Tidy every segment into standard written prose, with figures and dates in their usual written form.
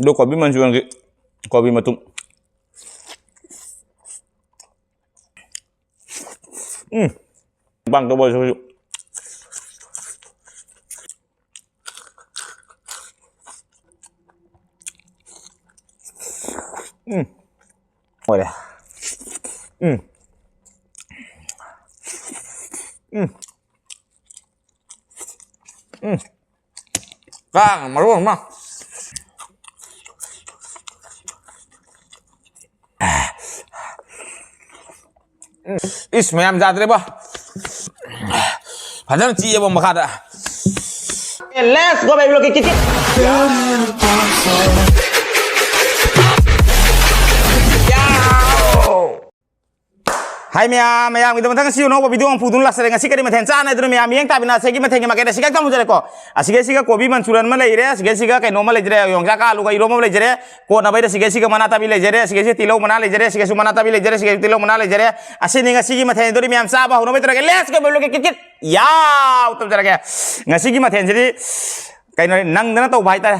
ดูกอบิมันชวนกิกอบิมาตุ้มบางตัวบอยช่วยโอ้ยกล้างมาร่วงมาIsmail जाते रे बा हजार चीज़ वो मखा था Let's go baby लोग kick Hai maya gitu mentang siu nopo video ang pudun lah sering asik kali meten sana itu maya yang tapi nasi kita meten makai asik kamu jadi kok asik kopi mansuran malah ire asik kayak normal aja yang jaka lu kayak iroma malah aja kok nabai asik mana tapi aja asik tilau mana aja asik mana tapi aja asik tilau mana aja asik nih asik meten itu maya sabah nopo itu let's go belok kikit ya utam jadi kayak ngasih meten jadi kayak nang nang tahu bahaya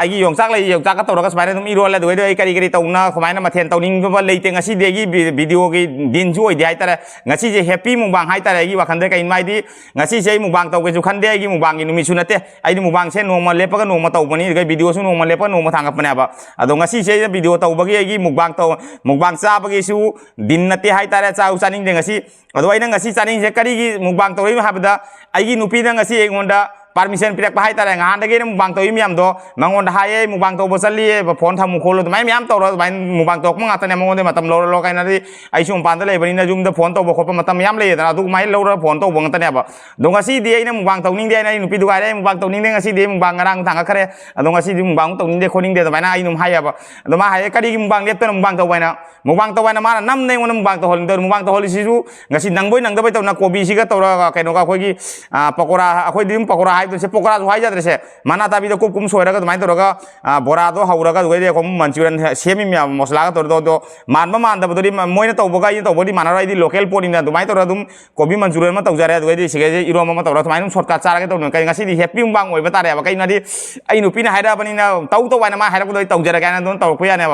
agi yang sak lagi yang sak tahu orang sebenarnya tuh iroh lah tuh itu kari tahu na kemarin maten tahu ning apa lagi ngasih degi video ki din jual dia itu ngasih je happy mubang hai tara agi wakan deh kayak ini ngasih je mubang tahu keju kan deh agi mubang ini misunate ini mubang saya normal lepas kan normal tahu pani kayak video su normal lepas normal tangkap pani apa atau ngasih je video tahu bagi agi mubang sah bagi su din nate hai tara cah usaning deh ngasih atau ini ngasih saning je kari mubang tahu ini apa dah agi nupi dah ngasih yang onda permission pilih bahaya tara ngan dagi mubang tahu ini am do mangon dahaya mubang tahu bosali phone thamu kholo tuh main am tahu main mubang tahu mengatanya mangon deh matam lo kayak nanti aisyum pantai lagi begini jum deh phone tahu bokor matam yam lagi tuh main lo phone tahu bangetnya apa dong ngasih dia ini mubang tahu ning dia ini nupi dua ada mubang tahu ning dia ngasih dia mubang ngarang tangga kere dong ngasih dia mubang tahu ning dia koning dia tuh main ainum haya apa dong mah haya kali mubang dia tuh mubang tahu mana nam nih mana mubang tahu holi sisu ngasih nang boy tahu nak kopi sih tahu kayak noka koki pakora aku di pakora itu se pokora suai jatuh se mana tapi itu kum suara kan main tuh roga bora tuh haura kan gue dia kum mancuran semi mia masala kan tuh man tapi tuh moin tahu boga ini tahu bodi mana orang di lokal poni nih tuh main tuh tuh kopi mancuran mah tahu jari gue di segi iru mah tahu main shortcut cara gitu kayak ngasih di happy bang gue betar ya kayak nanti ini pina hada apa nih tahu mana mah hada tahu jari kan tuh tahu kuya nih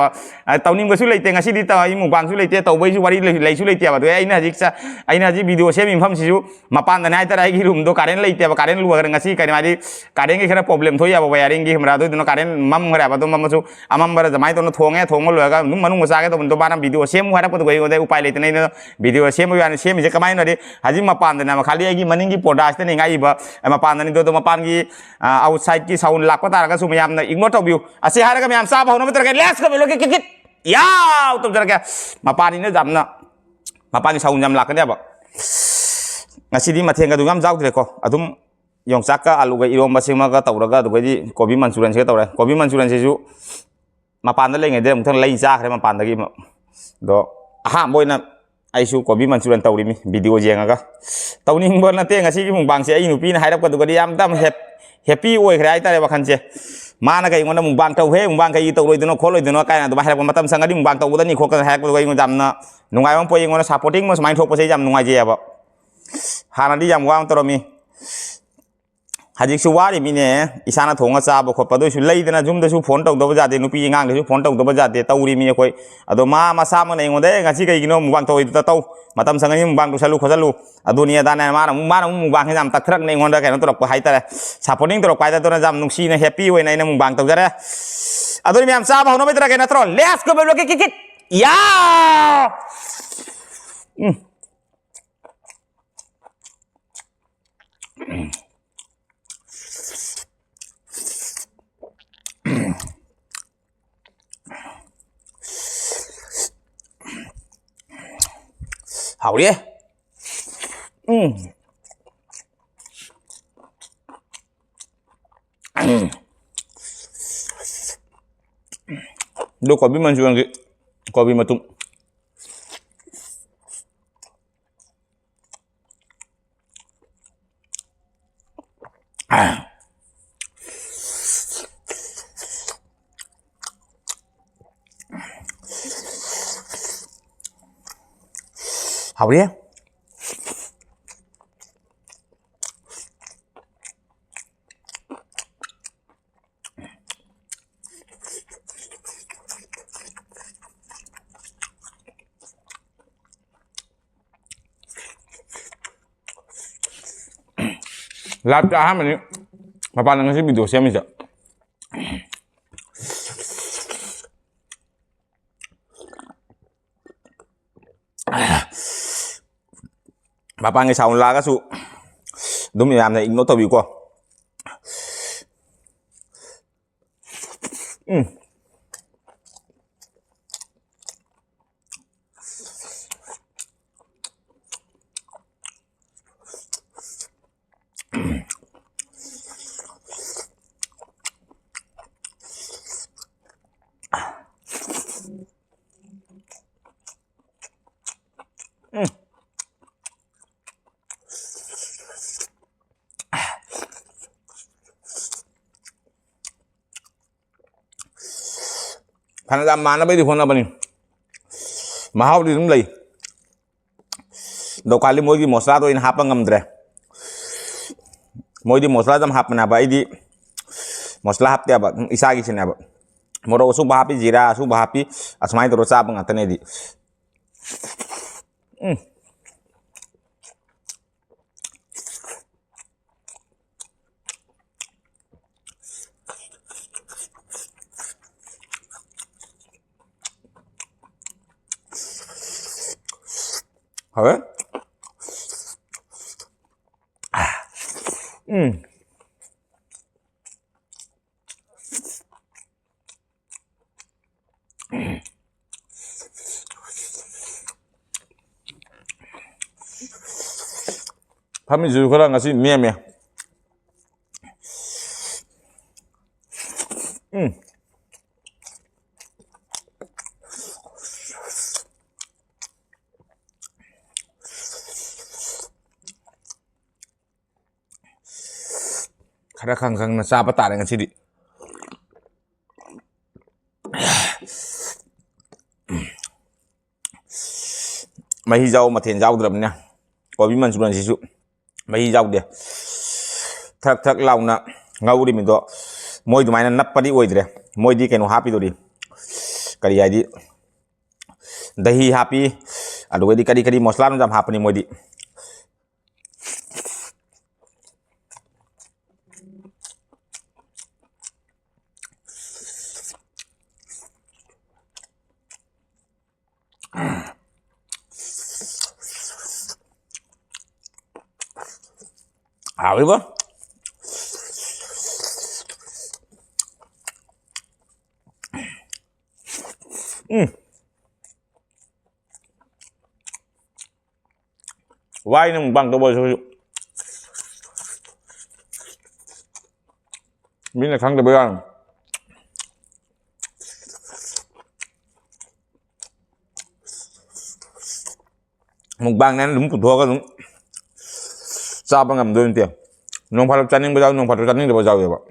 tahu nih gue sulit ngasih di tahu ini bang sulit tahu gue sulit lagi sulit ya tuh ini aja video semi paham sih mapan dan itu lagi room tuh karen lagi apa karen luar ngasih kayak mari karen की खरा problem थोई अब wiring की हमरा तो इतना karen मम खरा अब तो मम सु अमम बर जमाई तो थोंगे लगा नु मनु मसा के तो बारा वीडियो सेम हरा को गई ओदे उपाय लेते नहीं वीडियो सेम यानी सेम जे कमाई नदि हाजि मपान दना खाली आगी मनिंग की प्रोडक्ट ने ngai बा मपान दनि तो मपान की आउटसाइड की साउंड लाक तार का सु मयाम न इग्नोर तबिउ असे हारा का मयाम सा भावना में लेट्स को बेलो के या तो जरा के मपान ने जामना मपान साउंड जाम लाक ने बा ngasih di mateng ka dungam jauk ko adum yang saka alu ga irom basing ma ga tawraga du di kopi mansuran se tawra kopi mansuran se ju mapan da leng de mthang lai ja khre mapan da gi do ha boina ai su kopi mansuran tawri mi video jenga ga tawning bon na te ngasi gi mung bang se ai nu pi na hairap ka du di am tam happy oi khre ai ta ba khan se mana kai ngona mung bang taw he mung bang kai taw roi dino kholoi dino kai na do ba hairap matam sanga di mung bang taw da ni khok ka hairap ko ngi jam na nungai bang poi ngona supporting mo main thok pa se jam nungai je ba hana di jam wang toro mi hajik su wari mi ne isana thonga cha ba khop pa do su lei dana jum da su phone tok do ba jate nupi ngang de su phone tok do ba jate tawri mi koi ado ma sa ma nei ngode ngasi kai gino mubang toi ta taw matam sanga ni mubang du salu khojalu adunia da na ma mubang jam tak thrak nei ngonda kai no torok pa hai ta supporting torok pa ta to na jam nungsi na happy we nai na mubang taw jare aduni mi am sa ba no ba tra kai na tro let's go belo kik ya hảo đi do kopi mansuran ki kopi matum hảo đi Lap dah ham ni. Papa nang si video siapa ni? Papa ngai saun la ka su. Dum ni am này nó tao bị qua. Thành ra mà nó bây giờ con nào bani mà học đi đúng lấy đâu kali mỗi cái mosla tôi in hấp ngâm rồi mỗi cái mosla jam hấp mana vậy đi mosla hấp tiap isa cái sini apa moro usu bahapi jira usu bahapi asmai terus apa ngatanya di Hả? Kami juga orang ngasih mie. Kada kang na sa pata dengan sidi. Mahi jau mathen jau dram nya. Kobi Manchurian sisu. Mahi jau dia. Thak lau na ngau di min do. Moi du mai na nap padi oi dire. Moi di kenu happy do di. Kari ai di. Dahi happy. Adu di kadi mosla nu jam happy ni moi di. Hảo quá. Vai nó bằng tôi bồi thôi. Mình là khăn được bây giờ. Một bang này đúng của thua cái đúng. Sao bằng ngầm đơn tiền. Nông phát chăn nhưng bây giờ nông phát chăn nhưng được bao giờ vậy bạn.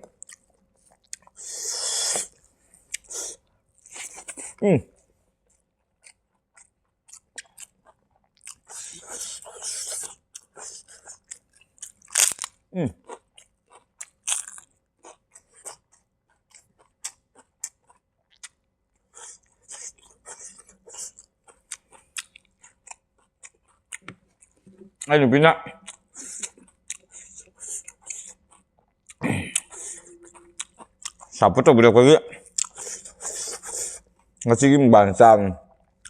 Anh đừng pin lại. Saputo bila kau lihat ngasih bang sam,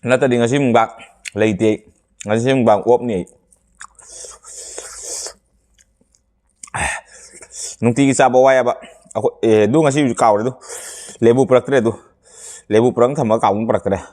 nanti di ngasih bang lagi ngasih bang uap ni. Nungti kisah bawa ya pak, aku du ngasih kau itu, lebu praktek itu, lebu perang sama kau praktek.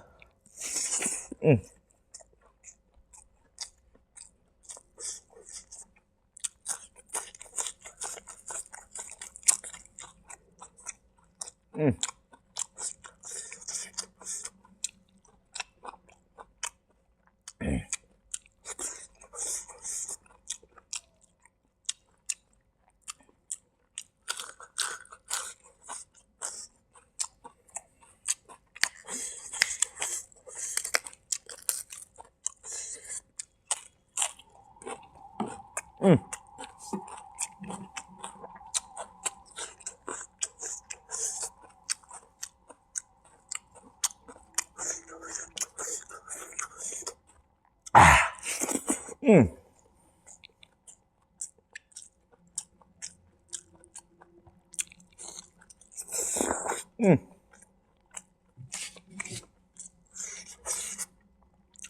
ไ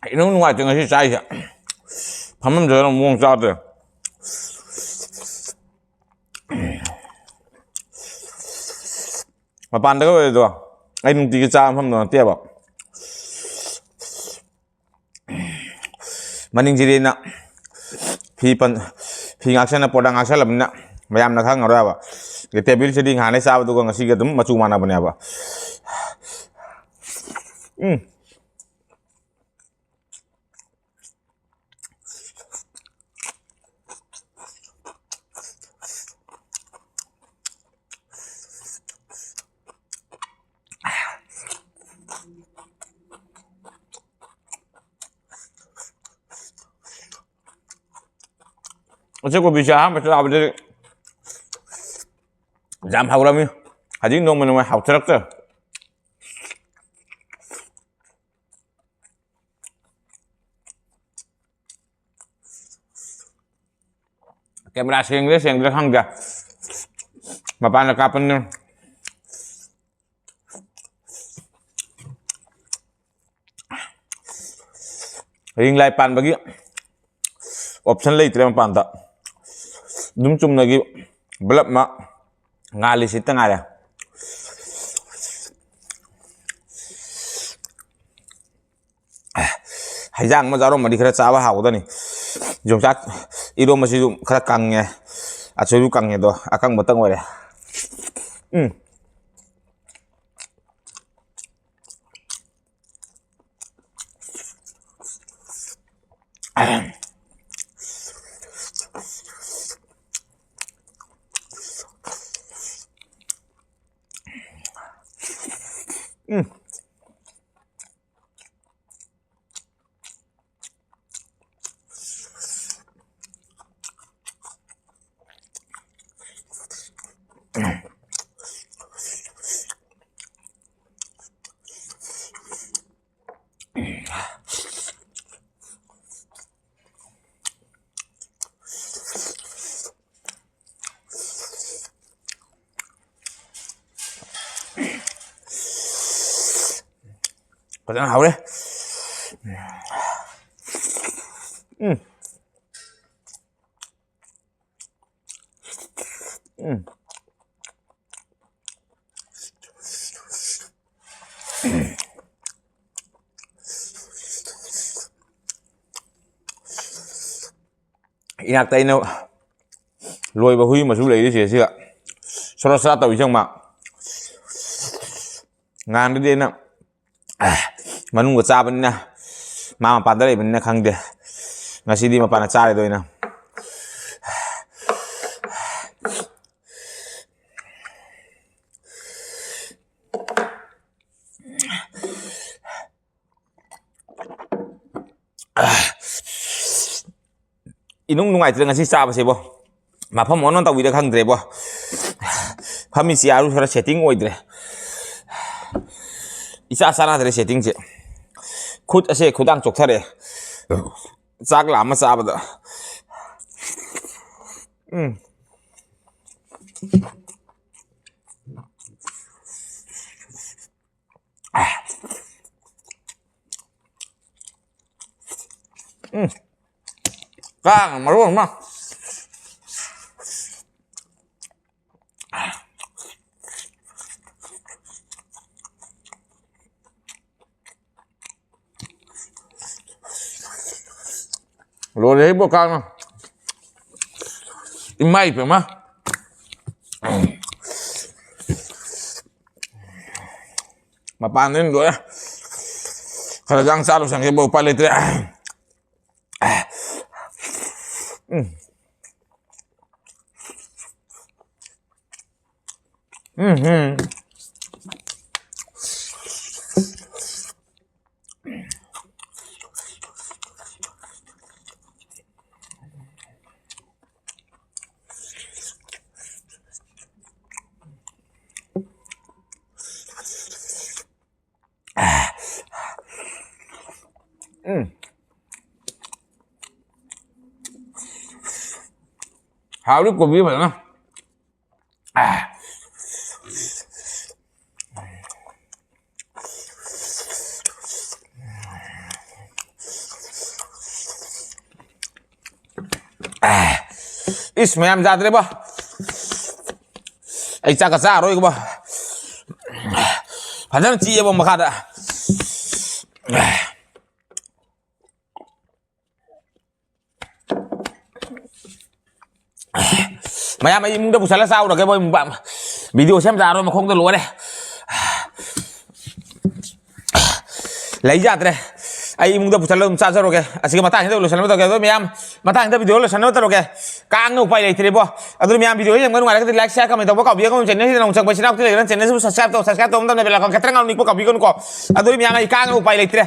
อ้น้องนุ่งอาจจะงั้นที่ใจอ่ะทำมันเจอเราม่วงจัดเลยมาปั่นได้ก็เลยตัวไอ้นุ่งตีกระจามทำหน่อยเตี้ยบอกมันจริงๆนะพี่งักเช่นนะปวดงักเช่นละมันนะพยายามนักขังอะไรวะเกิดบิลsedihหาในสาวตัวก็ngasih gitu macam mana punya apa Macam kau bisa macam apa jadi jam hauram ni haji nong mana hau terak tu kamera yang dia hangga mapan nak kapan ni ring light pan bagi option lain terima pantak dum cum lagi belak mak ngali si tengah ya hayang mazarom madi kira cawa hau dah ni jom cat ido masih kira kangnya acuh kangnya tu akang beteng wala Kau jangan hau deh Inak tay nó lôi vào huy mà xuống lấy đi xỉa xỉa sau đó sát tàu trong mạng ngàn đi đến nào mà nung của cha bên nè mà pan tới bên nè khăng đi ngài xin đi mà pan cha rồi nè inung nungai tu dengan sisa apa sih boh, mapa monon tahu ide kang dre boh, kami si aru sudah setting oi dre, isa sana dre setting je, khud ase khudang chok thare, zag lama sab da, Kang, marun mah. Lo đấy bộ Kang mà. Imai phải mà. Mà pan lên rồi. Kalau jangan salah sang ibu paling tu. Hào đức của bí vậy không? इस ma'am जाते रे बाไอ้จ้ากระซ่าร้อยกูบ่พันธุ์จีบมาขาดอะmày em màyมึงđã buồn sáng là sao rồi cái bơi bạn video xem ra rồi mà không tôi lúa này lấy ra đây aiมึงđã buồn sáng là sao rồi cái asik mata kita bulan sana betul mày em mata kita video bulan sana betul cái kang nu pai lagi bo aduh mày em video yang kan nggak ada like share comment tahu kau biar kau channel ini nongcang pasien aku tuh channel subscribe tuh subscribe tuh ntar bela kau keterang kau nih kau biar kau aduh mày em kang nu pai lagi